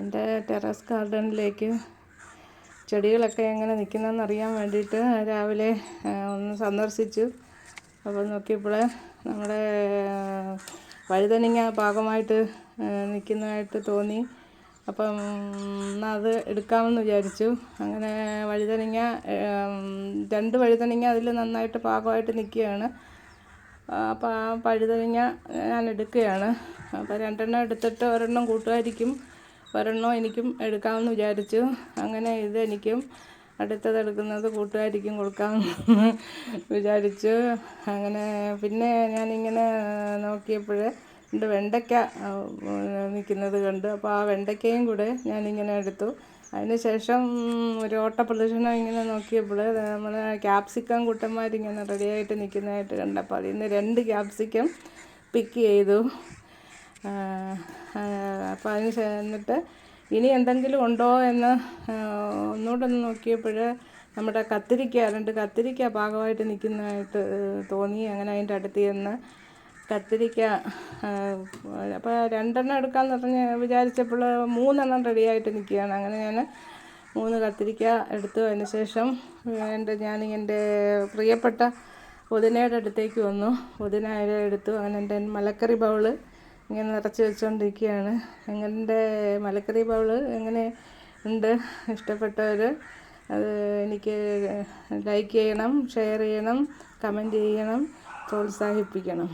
എൻ്റെ ടെറസ് ഗാർഡനിലേക്ക് ചെടികളൊക്കെ എങ്ങനെ നിൽക്കുന്നതെന്ന് അറിയാൻ വേണ്ടിയിട്ട് രാവിലെ ഒന്ന് സന്ദർശിച്ചു. അപ്പോൾ നോക്കിയപ്പോൾ നമ്മുടെ വഴുതനങ്ങ പാകമായിട്ട് നിൽക്കുന്നതായിട്ട് തോന്നി. അപ്പം അത് എടുക്കാമെന്ന് വിചാരിച്ചു. അങ്ങനെ വഴുതനങ്ങ 2 വഴുതനങ്ങ അതിൽ നന്നായിട്ട് പാകമായിട്ട് നിൽക്കുകയാണ്. അപ്പോൾ ആ വഴുതനങ്ങ ഞാൻ എടുക്കുകയാണ്. അപ്പോൾ 2 എടുത്തിട്ട് ഒരെണ്ണം കൂട്ടുകാരിക്കും ഒരെണ്ണം എനിക്കും എടുക്കാമെന്ന് വിചാരിച്ചു. അങ്ങനെ ഇതെനിക്കും അടുത്തത് എടുക്കുന്നത് കൂട്ടുകാരിക്കും കൊടുക്കാമെന്ന് വിചാരിച്ചു. അങ്ങനെ പിന്നെ ഞാനിങ്ങനെ നോക്കിയപ്പോൾ 2 വെണ്ടയ്ക്ക നിൽക്കുന്നത് കണ്ടു. അപ്പോൾ ആ വെണ്ടയ്ക്കയും കൂടെ ഞാനിങ്ങനെ എടുത്തു. അതിന് ശേഷം ഒരു ഓട്ടപ്രദക്ഷിണം ഇങ്ങനെ നോക്കിയപ്പോൾ നമ്മളെ ക്യാപ്സിക്കം കുട്ടന്മാരിങ്ങനെ റെഡിയായിട്ട് നിൽക്കുന്നതായിട്ട് കണ്ടപ്പോൾ അതിൽ നിന്ന് 2 ക്യാപ്സിക്കം പിക്ക് ചെയ്തു. അപ്പോൾ അതിന് എന്നിട്ട് ഇനി എന്തെങ്കിലും ഉണ്ടോ എന്ന് ഒന്നുകൂടെ നോക്കിയപ്പോൾ നമ്മുടെ കത്തിരിക്ക 2 കത്തിരിക്ക പാകമായിട്ട് നിൽക്കുന്നതായിട്ട് തോന്നി. അങ്ങനെ അതിൻ്റെ അടുത്ത് ചെന്ന് കത്തിരിക്ക അപ്പോൾ 2 എടുക്കാമെന്ന് വിചാരിച്ചപ്പോൾ 3 റെഡിയായിട്ട് നിൽക്കുകയാണ്. അങ്ങനെ ഞാൻ 3 കത്തിരിക്ക എടുത്തു. അതിന് ശേഷം ഞാൻ എൻ്റെ പ്രിയപ്പെട്ട പുതിനയുടെ അടുത്തേക്ക് വന്നു. പുതിന ഇല എടുത്തു. അങ്ങനെ എൻ്റെ മലക്കറി ബൗള് ഇങ്ങനെ നിറച്ച് വെച്ചുകൊണ്ടിരിക്കുകയാണ്. എൻ്റെ മലക്കറി ബൗള് എങ്ങനെ ഉണ്ട്? ഇഷ്ടപ്പെട്ടവർ അത് എനിക്ക് ലൈക്ക് ചെയ്യണം, ഷെയർ ചെയ്യണം, കമൻറ്റ് ചെയ്യണം, പ്രോത്സാഹിപ്പിക്കണം.